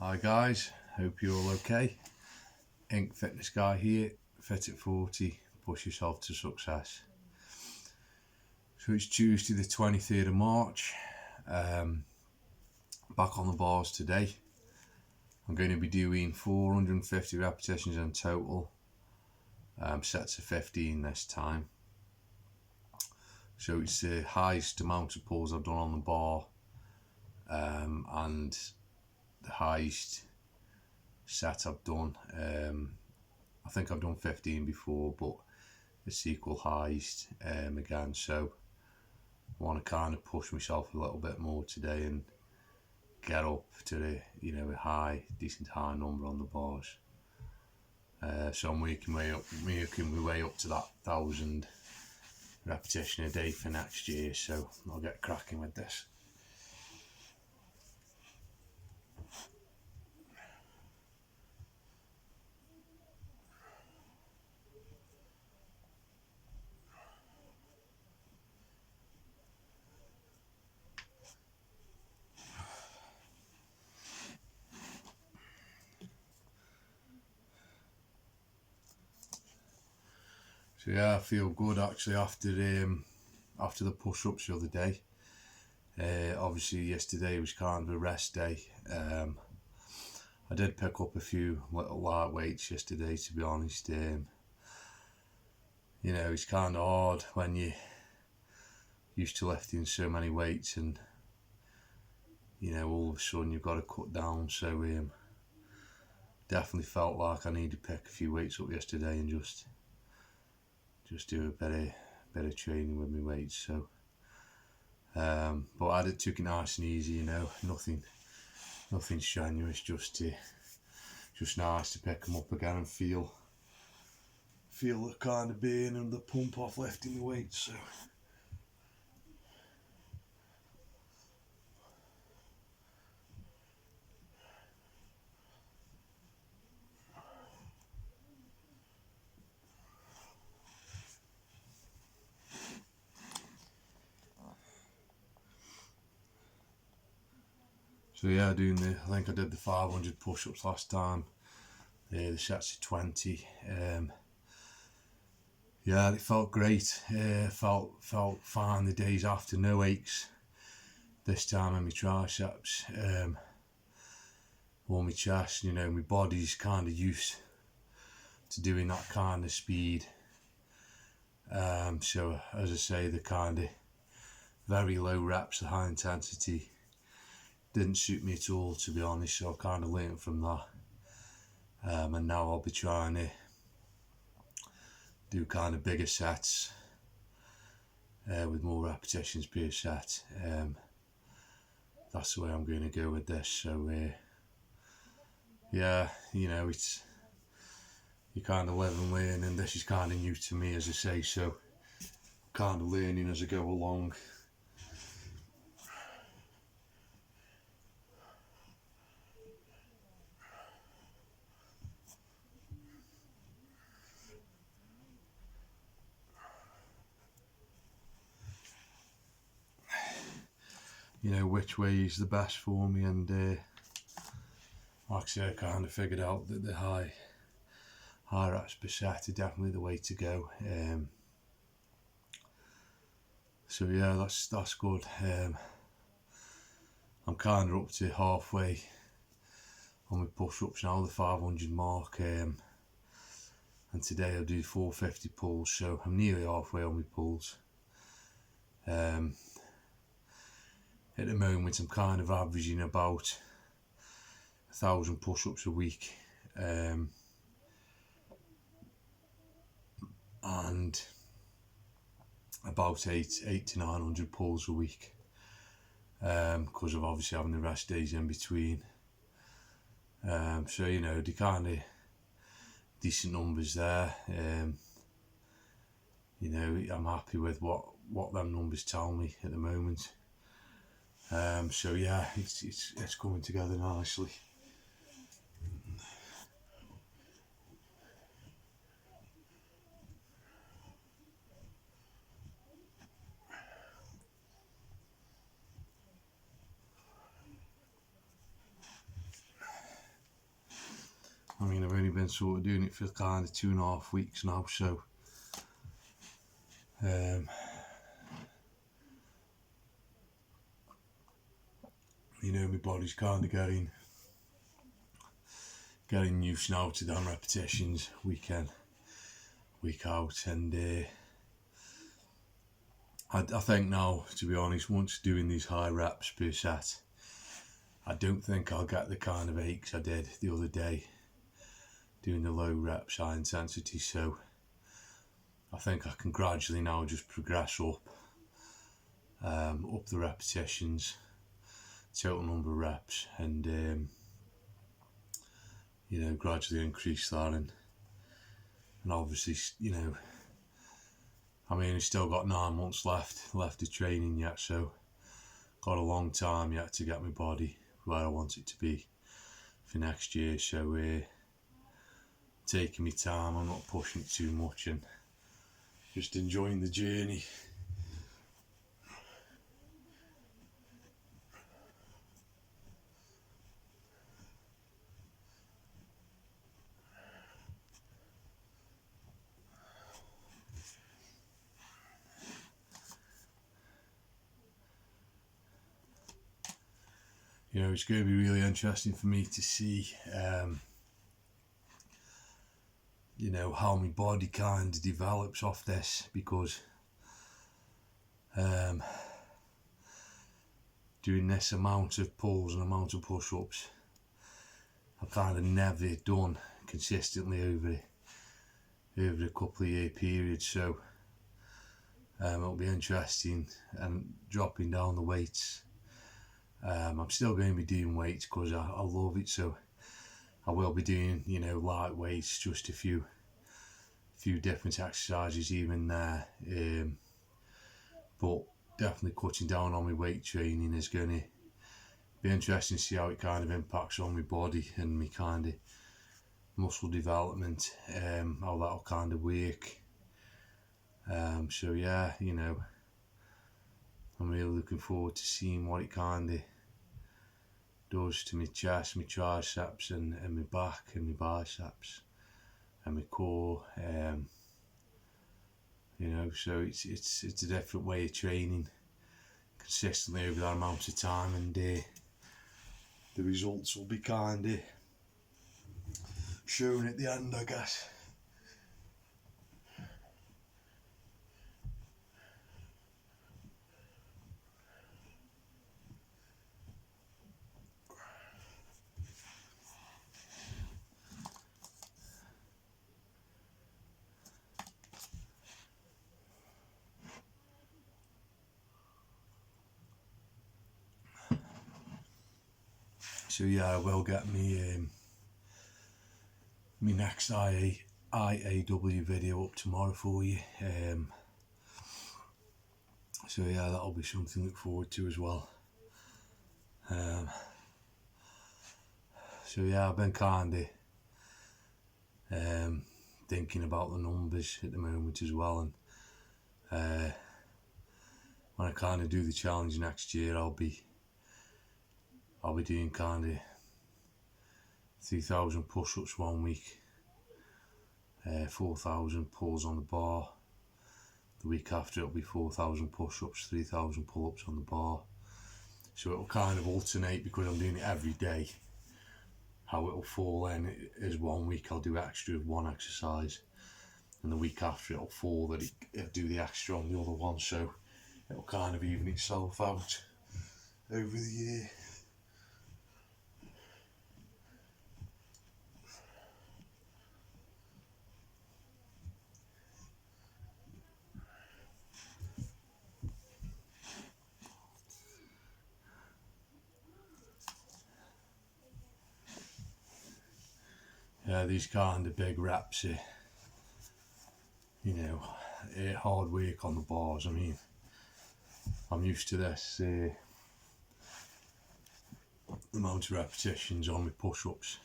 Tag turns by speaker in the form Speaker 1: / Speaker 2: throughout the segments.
Speaker 1: Hi guys, hope you're all okay. Ink Fitness Guy here, Fit at 40, push yourself to success. So it's Tuesday the 23rd of March, back on the bars today. I'm going to be doing 450 repetitions in total, sets of 15 this time. So it's the highest amount of pulls I've done on the bar, and the highest set I've done. I think I've done 15 before, but it's equal highest again. So I want to kind of push myself a little bit more today and get up to a decent high number on the bars. So I'm working my way up to that 1,000 repetition a day for next year. So I'll get cracking with this. So yeah, I feel good actually after the push-ups the other day. Obviously yesterday was kind of a rest day. I did pick up a few little light weights yesterday, to be honest. It's kind of hard when you're used to lifting so many weights and all of a sudden you've got to cut down. So definitely felt like I needed to pick a few weights up yesterday and just do a bit of training with my weights. So but I took it nice and easy, nothing strenuous, just nice to pick them up again and feel the kind of burn and the pump off lifting the weights. So yeah, I think I did the 500 push-ups last time. The sets of 20. Yeah, it felt great. Felt fine the days after, no aches. This time in my triceps, or my chest. My body's kind of used to doing that kind of speed. So as I say, the kind of very low reps, the high intensity, didn't suit me at all, to be honest. So I've kind of learned from that, and now I'll be trying to do kind of bigger sets with more repetitions per set. That's the way I'm going to go with this. So yeah, it's, you kind of live and learn, and this is kind of new to me, as I say. So kind of learning as I go along. Which way is the best for me, and like I say, I kind of figured out that the high reps per set are definitely the way to go. So yeah, that's good. I'm kind of up to halfway on my push-ups now, the 500 mark, and today I'll do 450 pulls, so I'm nearly halfway on my pulls. At the moment I'm kind of averaging about 1,000 push-ups a week, and about 800 to 900 pulls a week, because of obviously having the rest days in between. So the kind of decent numbers there. I'm happy with what them numbers tell me at the moment. So yeah, it's coming together nicely. been sort of doing it for kind of 2.5 weeks now, so you know, my body's kind of getting used now to them repetitions week in, week out, and I think now, to be honest, once doing these high reps per set, I don't think I'll get the kind of aches I did the other day doing the low reps, high intensity. So I think I can gradually now just progress up the repetitions, total number of reps, and you know, gradually increase that, and obviously, you know, I mean, I've still got 9 months left of training yet, so got a long time yet to get my body where I want it to be for next year. So taking my time, I'm not pushing it too much, and just enjoying the journey. You know, it's going to be really interesting for me to see, you know, how my body kind of develops off this, because doing this amount of pulls and amount of push-ups, I've kind of never done consistently over a couple of year period. So it'll be interesting, and dropping down the weights. I'm still going to be doing weights because I love it, so I will be doing, you know, light weights, just a few different exercises even there, but definitely cutting down on my weight training is going to be interesting to see how it kind of impacts on my body and my kind of muscle development, how that'll kind of work. So yeah, you know, I'm really looking forward to seeing what it kind of does to my chest, my triceps, and my back, and my biceps, and my core. You know, so it's a different way of training consistently over that amount of time, and the results will be kind of shown at the end, I guess. So yeah, I will get me my next IAW video up tomorrow for you. So yeah, that'll be something to look forward to as well. So yeah, I've been kind of thinking about the numbers at the moment as well, and when I kind of do the challenge next year, I'll be doing kind of 3,000 push-ups 1 week, 4,000 pulls on the bar. The week after it'll be 4,000 push-ups, 3,000 pull-ups on the bar. So it'll kind of alternate, because I'm doing it every day. How it'll fall in is 1 week I'll do extra of one exercise, and the week after it'll fall that it'll do the extra on the other one. So it'll kind of even itself out over the year. Yeah, these kind of big reps are, you know, hard work on the bars. I mean, I'm used to this amount of repetitions on my push-ups,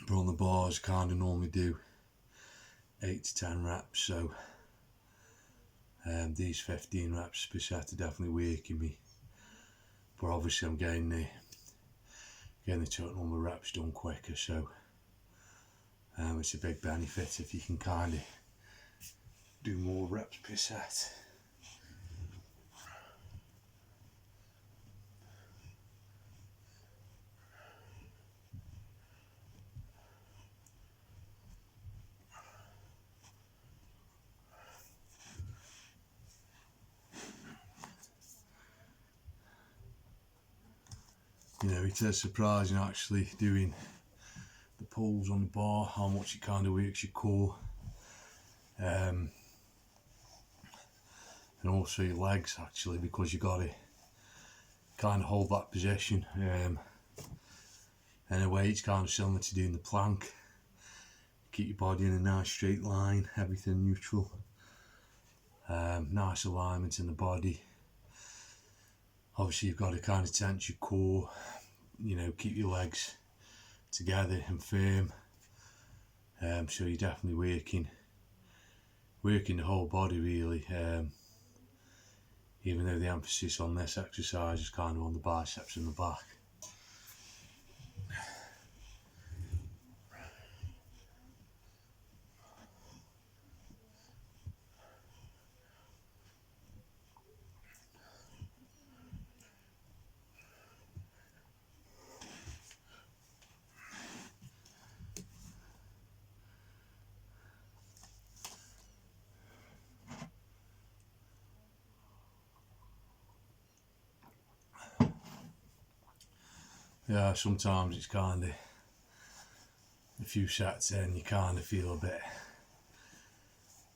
Speaker 1: but on the bars kind of normally do 8 to 10 reps. So these 15 reps per set are definitely working me, but obviously I'm getting getting the total number of reps done quicker. So it's a big benefit if you can kind of do more reps per set. You know, it is surprising actually doing the pulls on the bar, how much it kind of works your core, and also your legs actually, because you got to kind of hold that position. In a way, it's kind of similar to doing the plank. Keep your body in a nice straight line, everything neutral, nice alignment in the body. Obviously, you've got to kind of tense your core, you know, keep your legs together and firm. So you're definitely working the whole body really. Even though the emphasis on this exercise is kind of on the biceps and the back. Yeah, sometimes it's kind of a few sets in, you kind of feel a bit,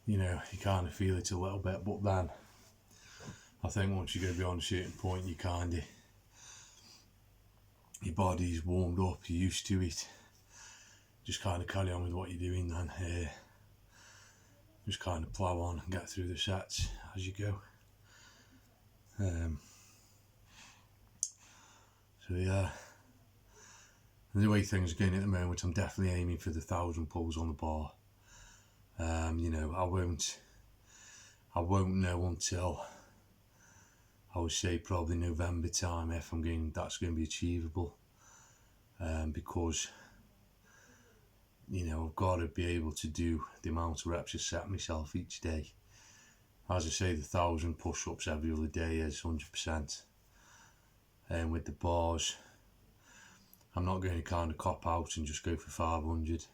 Speaker 1: you know, you kind of feel it a little bit, but then I think once you go beyond a certain point, you kind of, your body's warmed up, you're used to it, just kind of carry on with what you're doing then. Just kind of plough on and get through the sets as you go. So yeah, and the way things are going at the moment, I'm definitely aiming for the 1,000 pulls on the bar. You know, I won't know until, I would say, probably November time if that's going to be achievable. Because, you know, I've got to be able to do the amount of reps I set myself each day. As I say, the 1,000 push-ups every other day is 100%. And with the bars, I'm not going to kind of cop out and just go for 500.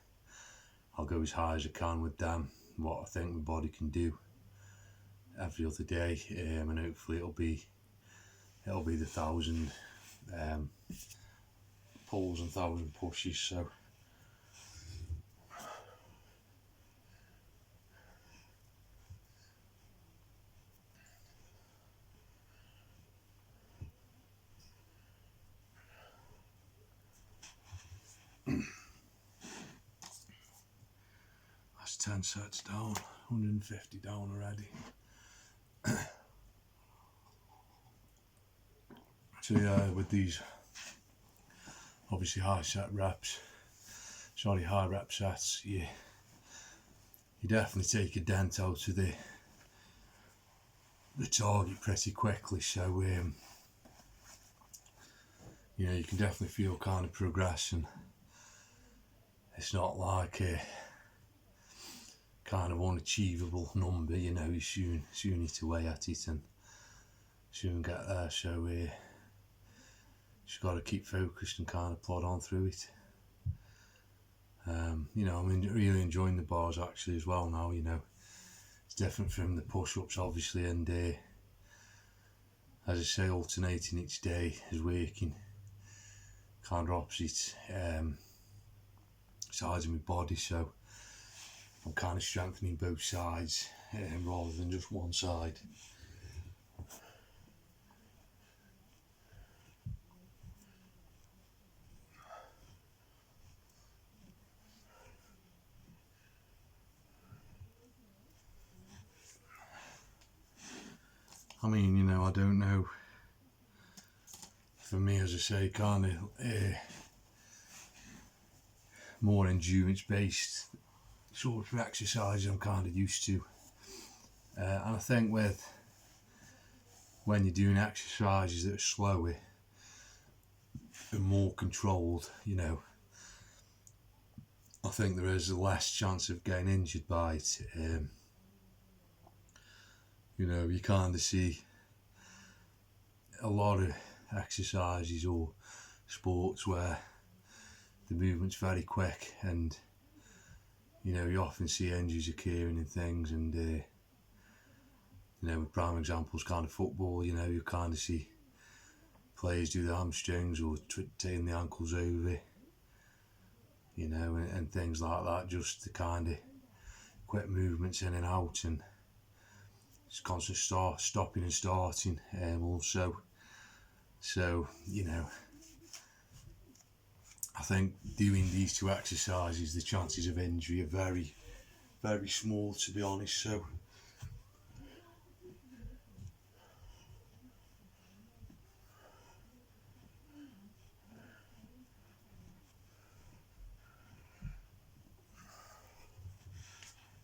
Speaker 1: I'll go as high as I can with them, what I think my body can do every other day, and hopefully it'll be the 1,000 pulls and 1,000 pushes. So that's 10 sets down, 150 down already. So yeah, with these obviously high rep sets, you definitely take a dent out of the target pretty quickly. So you know, you can definitely feel kind of progression. It's not like a kind of unachievable number, you know, you soon need to weigh at it and soon get there. So just got to keep focused and kind of plod on through it. You know, I'm really enjoying the bars actually as well now. You know, it's different from the push-ups obviously, and as I say, alternating each day is working kind of opposite sides of my body, so I'm kind of strengthening both sides rather than just one side. I mean, you know, I don't know. For me, as I say, kind of more endurance-based sort of exercise I'm kind of used to. And I think when you're doing exercises that are slower, and more controlled, I think there is a less chance of getting injured by it. You kind of see a lot of exercises or sports where the movement's very quick, and you often see injuries occurring in things. And prime examples kind of football. You kind of see players do the hamstrings or taking the ankles over, and things like that, just the kind of quick movements in and out, and it's constant stopping and starting also. So I think doing these two exercises, the chances of injury are very, very small, to be honest. So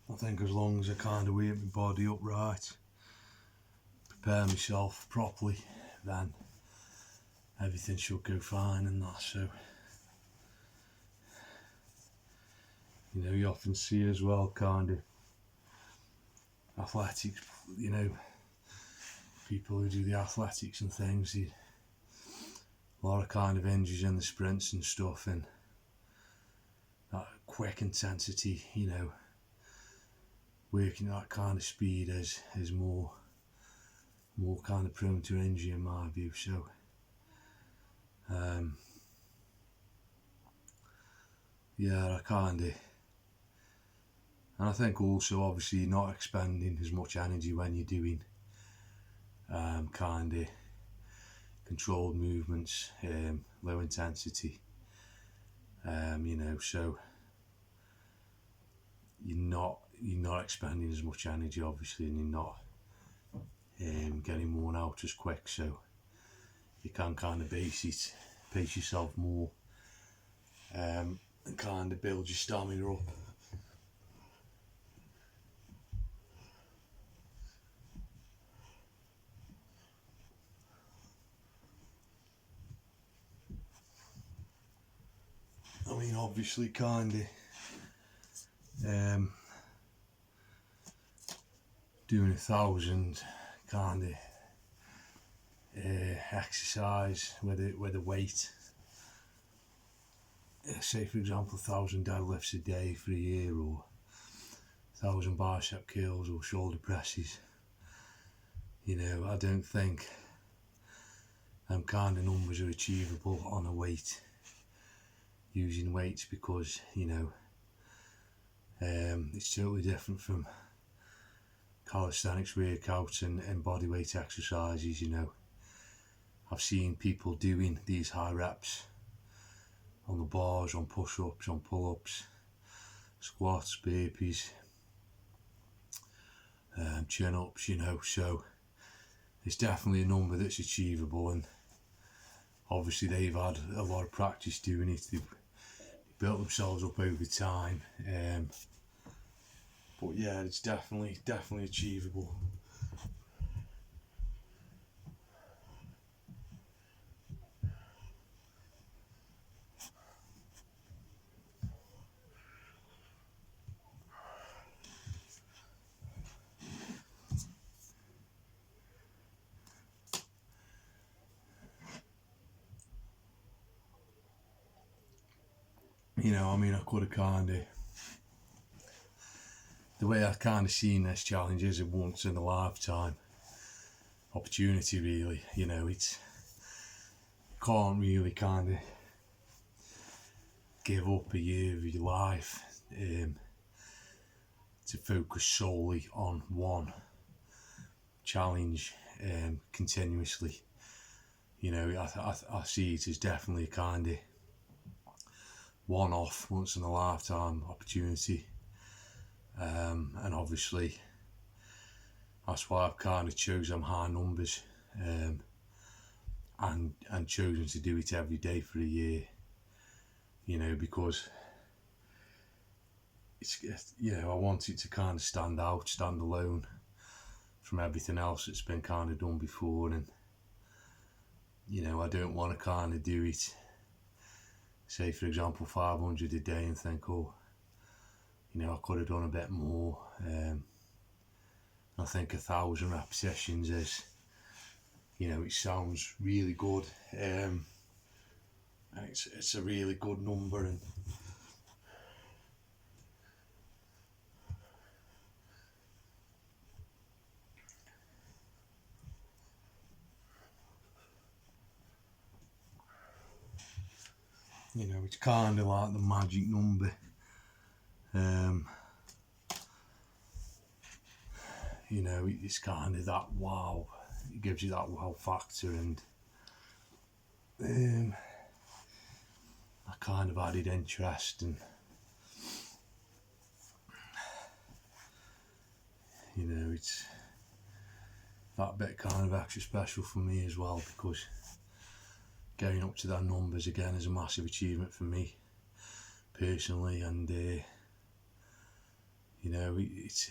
Speaker 1: I think as long as I kind of weight my body up right, prepare myself properly, then everything should go fine and that. So you often see as well kind of athletics, people who do the athletics and things, a lot of kind of injuries in the sprints and stuff, and that quick intensity, working at that kind of speed is more kind of prone to injury in my view. So I kind of, and I think also obviously you're not expending as much energy when you're doing kind of controlled movements, low intensity, so you're not expending as much energy obviously, and you're not getting worn out as quick, so you can kind of pace yourself more, and kind of build your stamina up. I mean, obviously kind of doing 1,000 kind of exercise with a weight, say for example 1,000 deadlifts a day for a year, or 1,000 bicep curls or shoulder presses. I don't think them kind of numbers are achievable on a weight, using weights, because it's totally different from calisthenics workouts and body weight exercises. I've seen people doing these high reps on the bars, on push-ups, on pull-ups, squats, burpees, chin-ups, so it's definitely a number that's achievable, and obviously they've had a lot of practice doing it. They've built themselves up over time, but yeah, it's definitely achievable. I could have kind of, the way I kind of seen this challenge is a once in a lifetime opportunity, really. It's, can't really kind of give up a year of your life to focus solely on one challenge continuously. I see it as definitely a kind of one-off, once in a lifetime opportunity, and obviously that's why I've kind of chosen high numbers, and chosen to do it every day for a year, because it's, I want it to kind of stand alone from everything else that's been kind of done before, and I don't want to kind of do it say for example 500 a day and think, oh, you know, I could have done a bit more. I think 1,000 repetitions is, you know, it sounds really good. It's a really good number, and you know, it's kind of like the magic number. You know, it's kind of that wow. It gives you that wow factor, and I kind of added interest, and you know, it's that bit kind of extra special for me as well, because getting up to that numbers again is a massive achievement for me personally, and you know, it's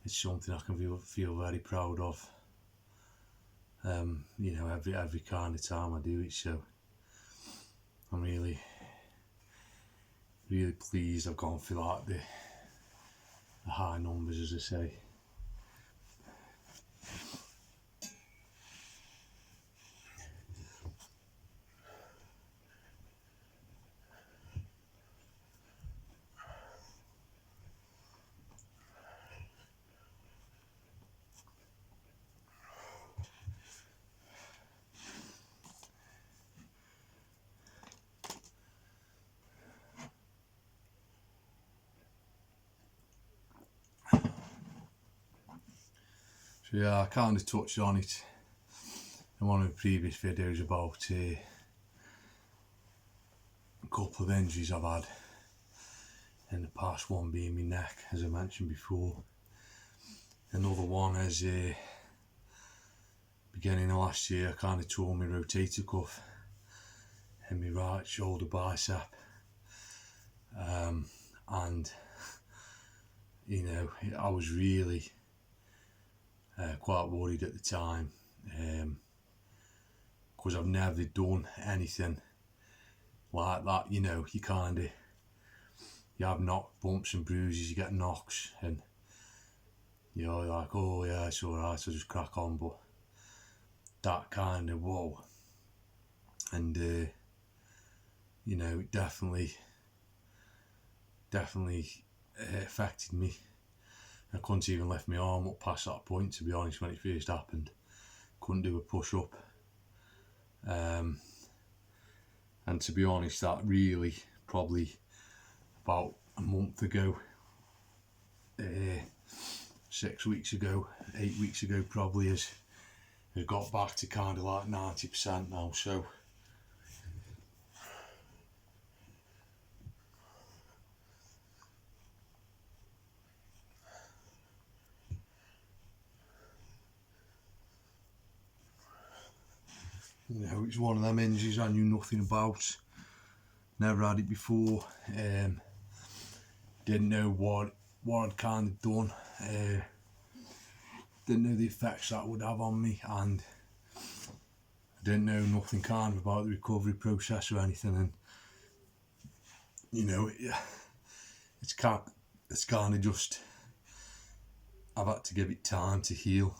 Speaker 1: something I can feel very proud of. You know, every kind of time I do it, so I'm really pleased I've gone for like the high numbers, as I say. So yeah, I kind of touched on it in one of the previous videos about a couple of injuries I've had in the past, one being my neck, as I mentioned before. Another one is beginning of last year, I kind of tore my rotator cuff in my right shoulder bicep, and you know, I was really quite worried at the time, because I've never done anything like that. You know, you have bumps and bruises, you get knocks, and you know, like, oh yeah, it's alright, I'll just crack on. But that kind of whoa, and you know, it definitely affected me. I couldn't even lift my arm up past that point, to be honest, when it first happened. Couldn't do a push up, and to be honest, that really probably about a month ago, 6 weeks ago, 8 weeks ago probably, has got back to kind of like 90% now. So you know, it's one of them injuries I knew nothing about, never had it before, didn't know what I'd kind of done, didn't know the effects that would have on me, and I didn't know nothing kind of about the recovery process or anything. And you know, it's kind of just, I've had to give it time to heal,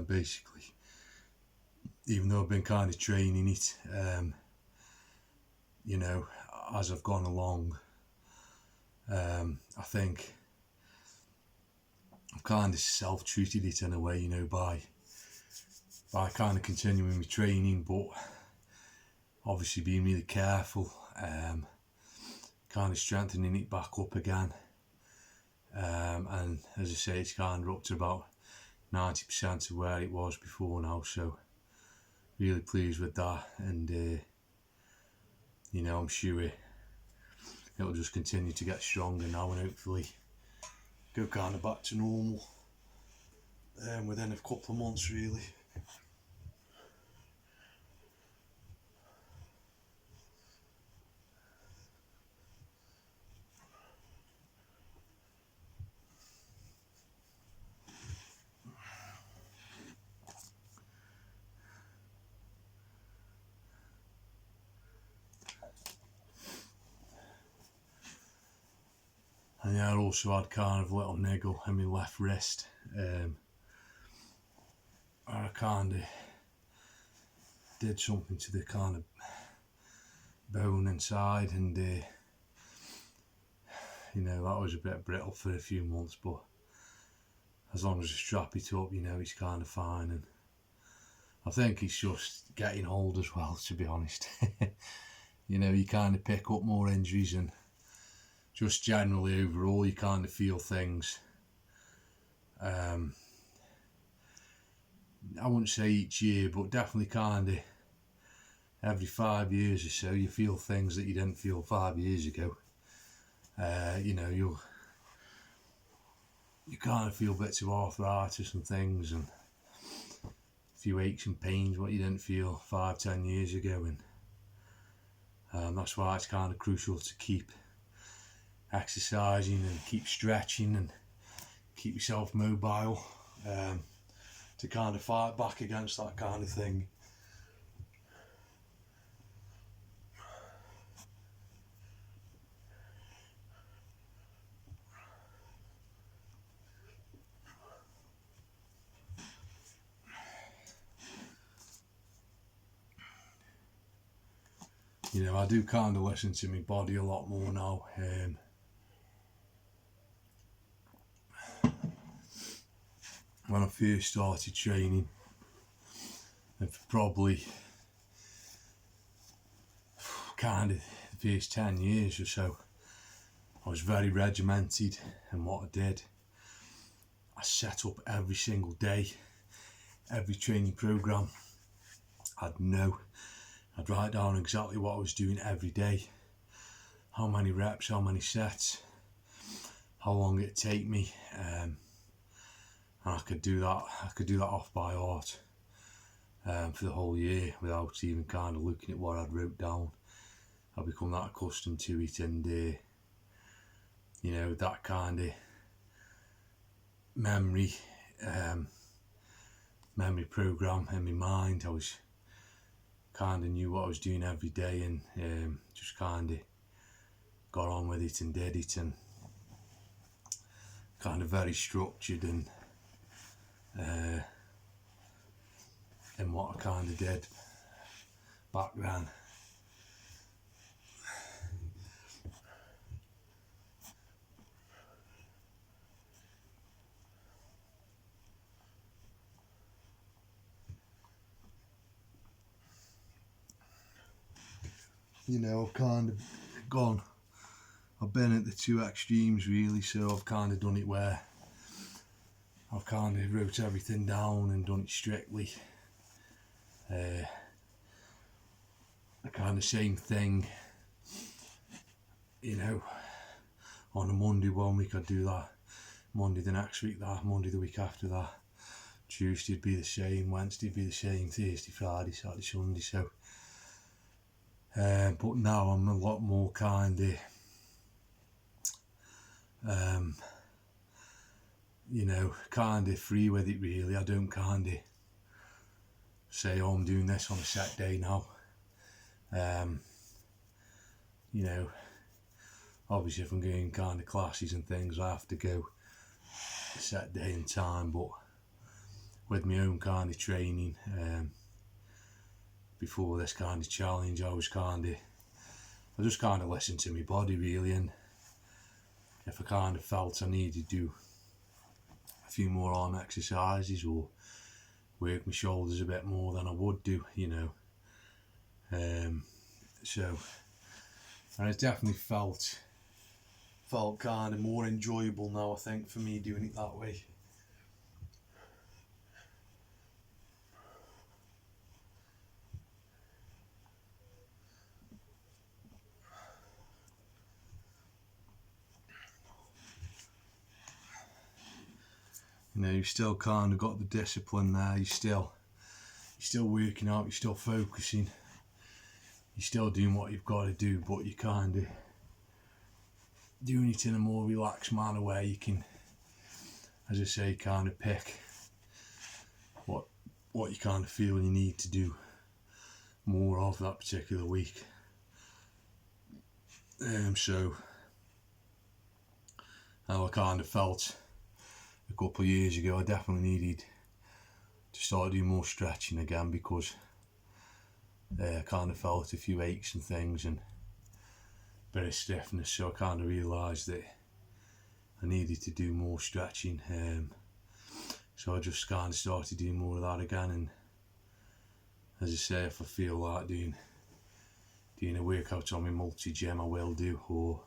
Speaker 1: basically, even though I've been kind of training it, you know, as I've gone along. I think I've kind of self-treated it in a way, you know, by kind of continuing my training, but obviously being really careful, kind of strengthening it back up again, and as I say, it's kind of up to about 90% of where it was before now, so really pleased with that. And you know, I'm sure it'll just continue to get stronger now, and hopefully go kind of back to normal within a couple of months, really. yeah, I also had kind of a little niggle in my left wrist. I kind of did something to the kind of bone inside, and you know, that was a bit brittle for a few months, but as long as I strap it up, you know, it's kind of fine. And I think it's just getting old as well, to be honest. You know, you kind of pick up more injuries, and just generally overall you kind of feel things. I wouldn't say each year, but definitely kind of every 5 years or so you feel things that you didn't feel 5 years ago. You know, you kind of feel bits of arthritis and things, and a few aches and pains what you didn't feel 5-10 years ago. And that's why it's kind of crucial to keep exercising and keep stretching and keep yourself mobile, to kind of fight back against that kind of thing. You know, I do kind of listen to my body a lot more now. When I first started training, and for probably kind of the first 10 years or so, I was very regimented in what I did. I set up every single day, every training program. I'd write down exactly what I was doing every day, how many reps, how many sets, how long it'd take me, and I could do that off by heart, for the whole year without even kind of looking at what I'd wrote down. I'd become that accustomed to it, and you know, that kind of memory program in my mind. I was kind of knew what I was doing every day, and just kind of got on with it and did it, and kind of very structured and in what I kind of did back then. You know, I've kind of I've been at the two extremes really, so I've kind of done it where I've kind of wrote everything down and done it strictly. The kind of same thing, you know, on a Monday one week I'd do that, Monday the next week that, Monday the week after that, Tuesday'd be the same, Wednesday'd be the same, Thursday, Friday, Saturday, Sunday. So but now I'm a lot more kind of you know, kind of free with it really. I don't kind of say, oh, I'm doing this on a set day now. You know, obviously if I'm going kind of classes and things, I have to go a set day and time, but with my own kind of training, before this kind of challenge, I just kind of listened to my body really, and if I kind of felt I needed to do a few more arm exercises or work my shoulders a bit more, then I would do, you know. So, and it's definitely felt kind of more enjoyable now, I think, for me doing it that way. You know, you've still kind of got the discipline there, you're still working out, you're still focusing, you're still doing what you've got to do, but you're kind of doing it in a more relaxed manner where you can, as I say, kind of pick what you kind of feel you need to do more of that particular week. So And I kind of felt a couple of years ago I definitely needed to start doing more stretching again, because I kind of felt a few aches and things and a bit of stiffness, so I kind of realised that I needed to do more stretching. So I just kind of started doing more of that again, and as I say, if I feel like doing a workout on my multi-gym, I will do, or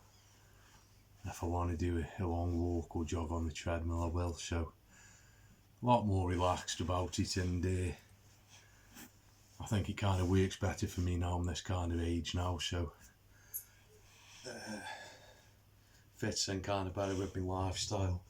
Speaker 1: if I want to do a long walk or jog on the treadmill, I will. So a lot more relaxed about it, and I think it kind of works better for me now. I'm this kind of age now, so fits in kind of better with my lifestyle.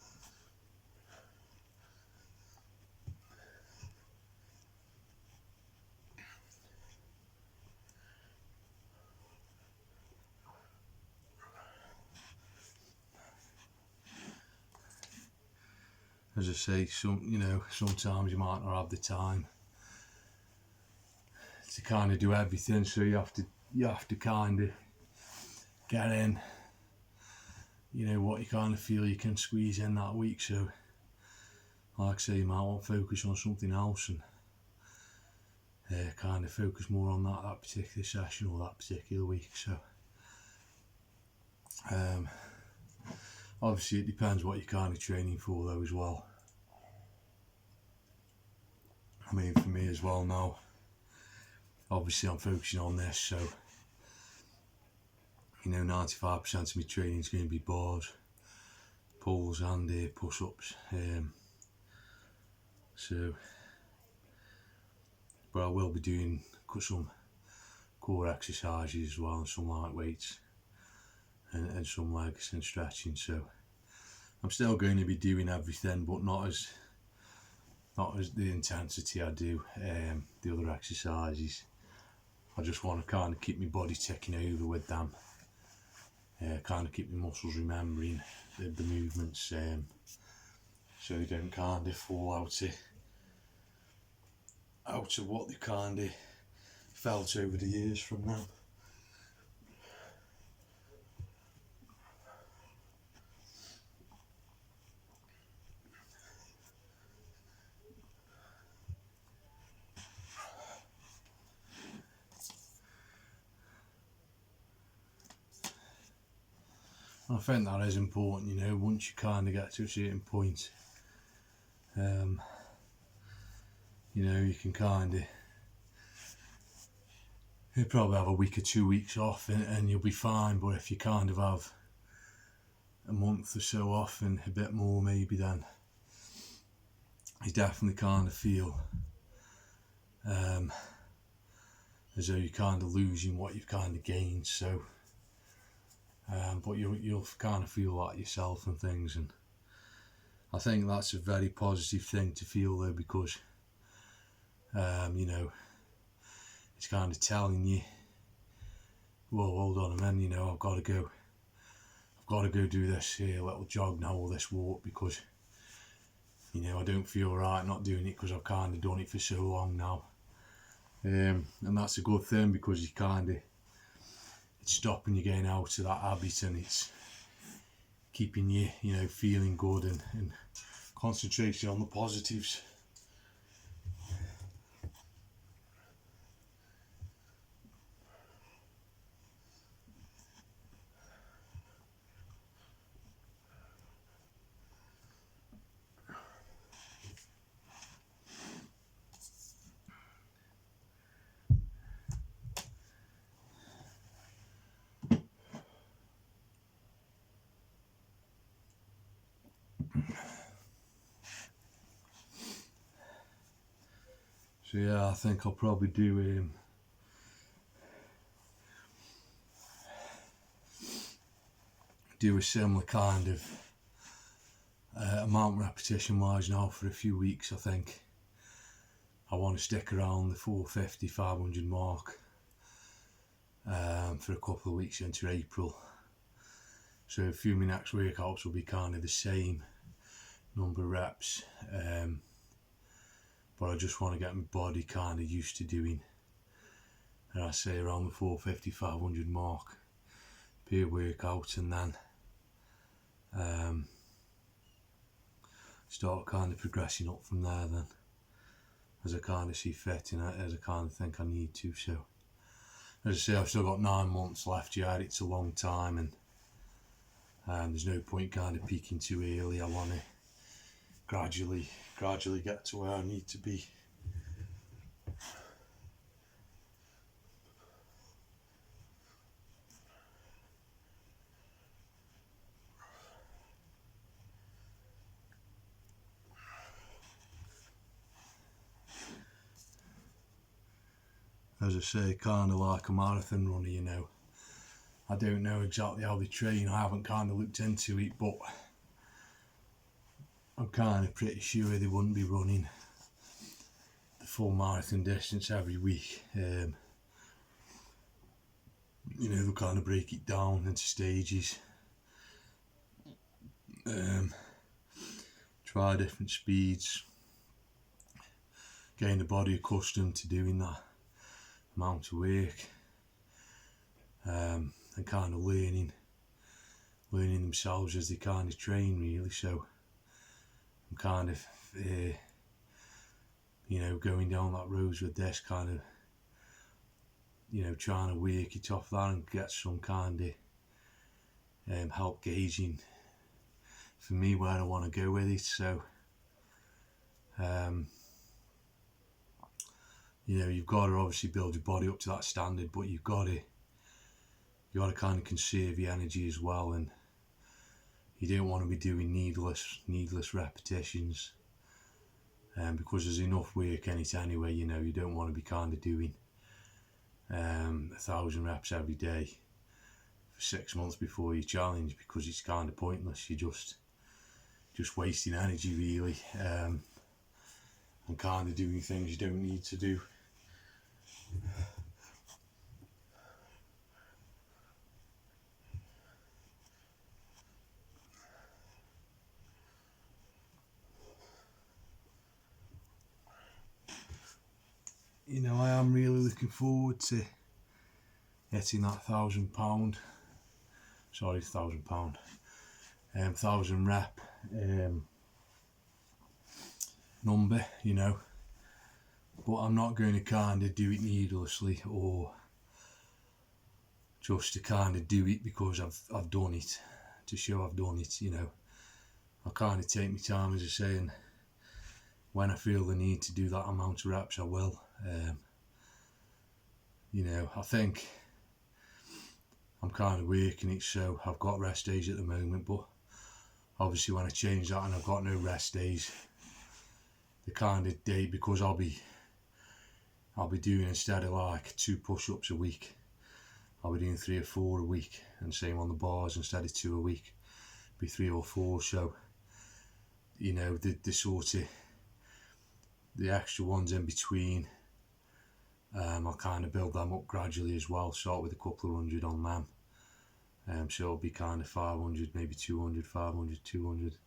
Speaker 1: As I say, sometimes you might not have the time to kind of do everything, so you have to kind of get in, what you kind of feel you can squeeze in that week. So like I say, you might want to focus on something else and kind of focus more on that particular session or that particular week. So obviously it depends what you're kind of training for though as well. I mean, for me as well now, obviously I'm focusing on this, so 95% of my training is going to be bars, pulls and push-ups. But I will be doing some core exercises as well, and some light weights and some legs and stretching. So I'm still going to be doing everything, but not as the intensity I do the other exercises. I just want to kind of keep my body ticking over with them, kind of keep my muscles remembering the movements, so they don't kind of fall out of what they kind of felt over the years from them. I think that is important, once you kind of get to a certain point, you can kind of, you'll probably have a week or 2 weeks off and you'll be fine. But if you kind of have a month or so off and a bit more maybe, then you definitely kind of feel as though you're kind of losing what you've kind of gained. So but you'll kind of feel like yourself and things, and I think that's a very positive thing to feel though, because it's kind of telling you, well, hold on a minute, I've got to go do this little jog now, or this walk, because I don't feel right not doing it, because I've kind of done it for so long now, and that's a good thing, because you kind of, it's stopping you getting out of that habit, and it's keeping you feeling good and concentrating on the positives. So yeah, I think I'll probably do a similar kind of amount repetition wise now for a few weeks. I think I want to stick around the 450, 500 mark for a couple of weeks into April. So a few of my next workouts will be kind of the same number of reps, but I just want to get my body kind of used to doing, and I say around the 450, 500 mark per workout, and then start kind of progressing up from there then, as I kind of see fit and as I kind of think I need to. So as I say, I've still got 9 months left yet. It's a long time, and there's no point kind of peaking too early. I want to gradually get to where I need to be. As I say, kind of like a marathon runner, you know. I don't know exactly how they train. I haven't kind of looked into it, but I'm kind of pretty sure they wouldn't be running the full marathon distance every week. You know, they'll kind of break it down into stages. Try different speeds. Getting the body accustomed to doing that amount of work. And kind of learning themselves as they kind of train, really. So I'm kind of you know, going down that road with this kind of, you know, trying to work it off that and get some kind of help gauging for me where I want to go with it. So you know, you've got to obviously build your body up to that standard, but you've got to kind of conserve your energy as well, and you don't want to be doing needless repetitions, because there's enough work in it anyway. You know, you don't want to be kind of doing 1,000 reps every day for 6 months before you challenge, because it's kind of pointless. You're just wasting energy, really, and kind of doing things you don't need to do. You know, I am really looking forward to hitting that £1,000, sorry, £1,000, 1,000 rep number, you know. But I'm not going to kind of do it needlessly, or just to kind of do it because I've done it, to show I've done it, you know. I'll kind of take my time, as I say, and when I feel the need to do that amount of reps, I will. You know, I think I'm kind of working it, so I've got rest days at the moment, but obviously when I change that and I've got no rest days, the kind of day, because I'll be doing, instead of like 2 push-ups a week, I'll be doing 3 or 4 a week, and same on the bars, instead of 2 a week, be 3 or 4. So, you know, the sort of the extra ones in between, I'll kind of build them up gradually as well. Start with a couple of 100 on them, so it'll be kind of 500, maybe 200, 500, 200,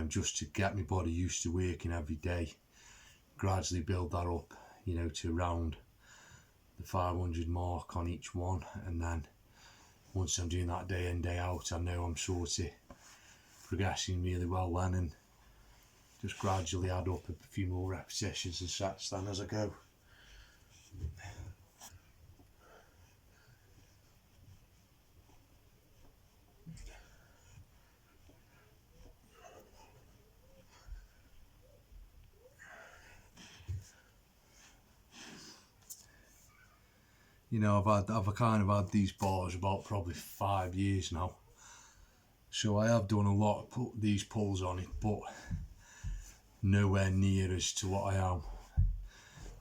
Speaker 1: just to get my body used to working every day. Gradually build that up, you know, to around the 500 mark on each one, and then once I'm doing that day in, day out, I know I'm sort of progressing really well then, and just gradually add up a few more repetitions and sets then as I go. You know, I've kind of had these bars about probably 5 years now, so I have done a lot of these pulls on it, but nowhere near as to what I am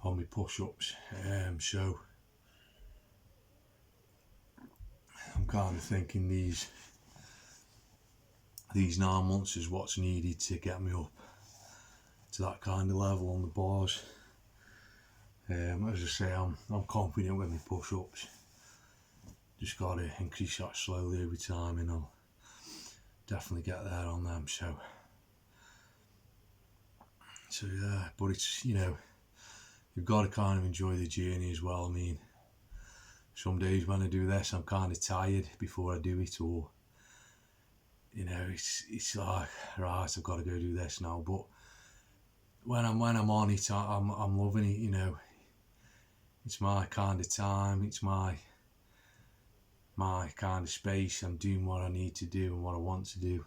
Speaker 1: on my push-ups. So I'm kind of thinking these 9 months is what's needed to get me up to that kind of level on the bars. As I say, I'm confident with my push-ups. Just got to increase that slowly over time, and I'll definitely get there on them. So yeah, but it's, you know, you've got to kind of enjoy the journey as well. I mean, some days when I do this, I'm kind of tired before I do it, or you know, it's like, right, I've got to go do this now. But when I'm on it, I'm loving it. You know, it's my kind of time. It's my kind of space. I'm doing what I need to do and what I want to do,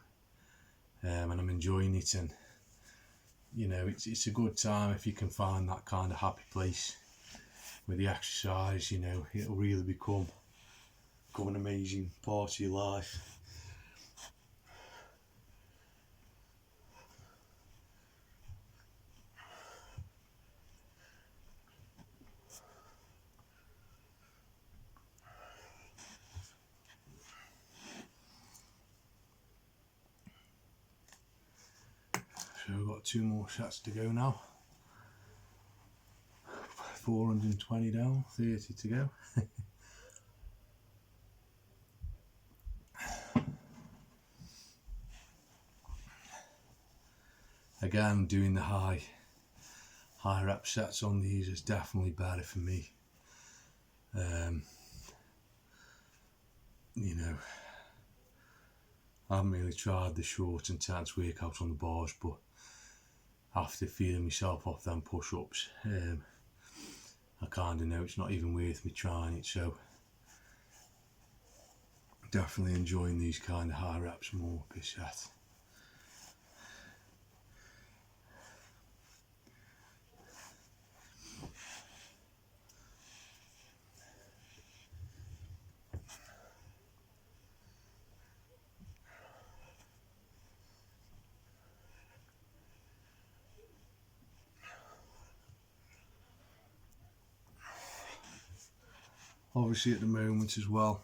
Speaker 1: and I'm enjoying it. And you know, it's a good time if you can find that kind of happy place with the exercise. You know, it'll really become an amazing part of your life. So we've got 2 more sets to go now. 420 down, 30 to go. Again, doing the high rep sets on these is definitely better for me. You know, I haven't really tried the short intense workouts on the bars, but after feeling myself off them push-ups, I kind of know it's not even worth me trying it. So definitely enjoying these kind of high reps more per set. Obviously at the moment as well,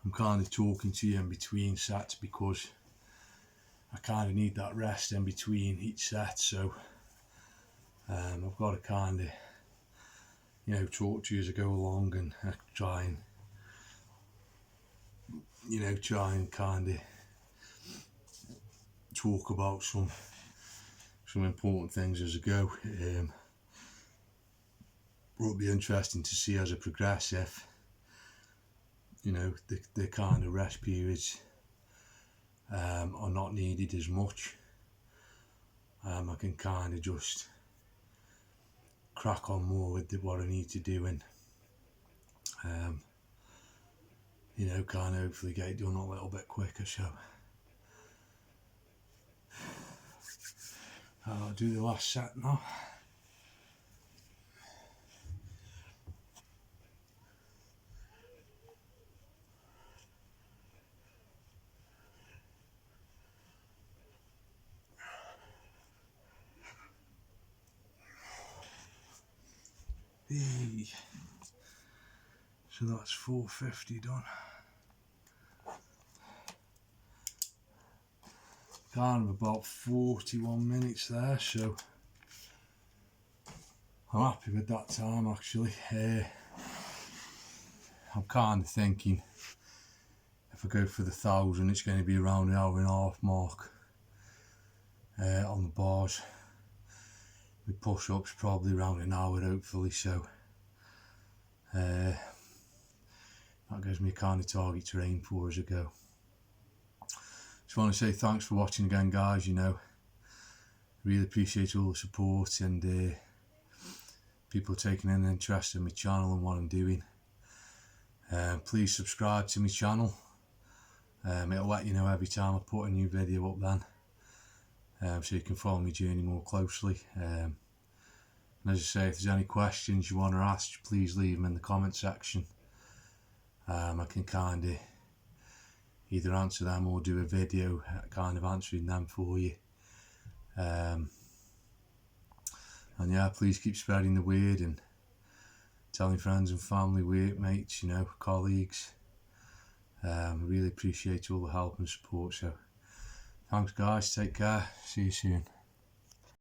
Speaker 1: I'm kind of talking to you in between sets because I kind of need that rest in between each set. So I've got to kind of, you know, talk to you as I go along and try and, you know, kind of talk about some important things as I go. It'll be interesting to see as I progress if, you know, the kind of rest periods are not needed as much. I can kind of just crack on more with what I need to do and, you know, kind of hopefully get it done a little bit quicker. So I'll do the last set now. So that's 450 done. Kind of about 41 minutes there, so I'm happy with that time actually. I'm kind of thinking if I go for the 1,000 it's going to be around the 1.5 hour mark on the bars. With push-ups probably around an hour hopefully, so that gives me a kind of target to aim for as I go. Just want to say thanks for watching again, guys. You know, really appreciate all the support and people taking an interest in my channel and what I'm doing. Please subscribe to my channel. It'll let you know every time I put a new video up then, so you can follow my journey more closely. And as I say, if there's any questions you want to ask, please leave them in the comment section. I can kind of either answer them or do a video kind of answering them for you. And yeah, please keep spreading the word and telling friends and family, workmates, you know, colleagues. I really appreciate all the help and support. So thanks guys, take care, see you soon.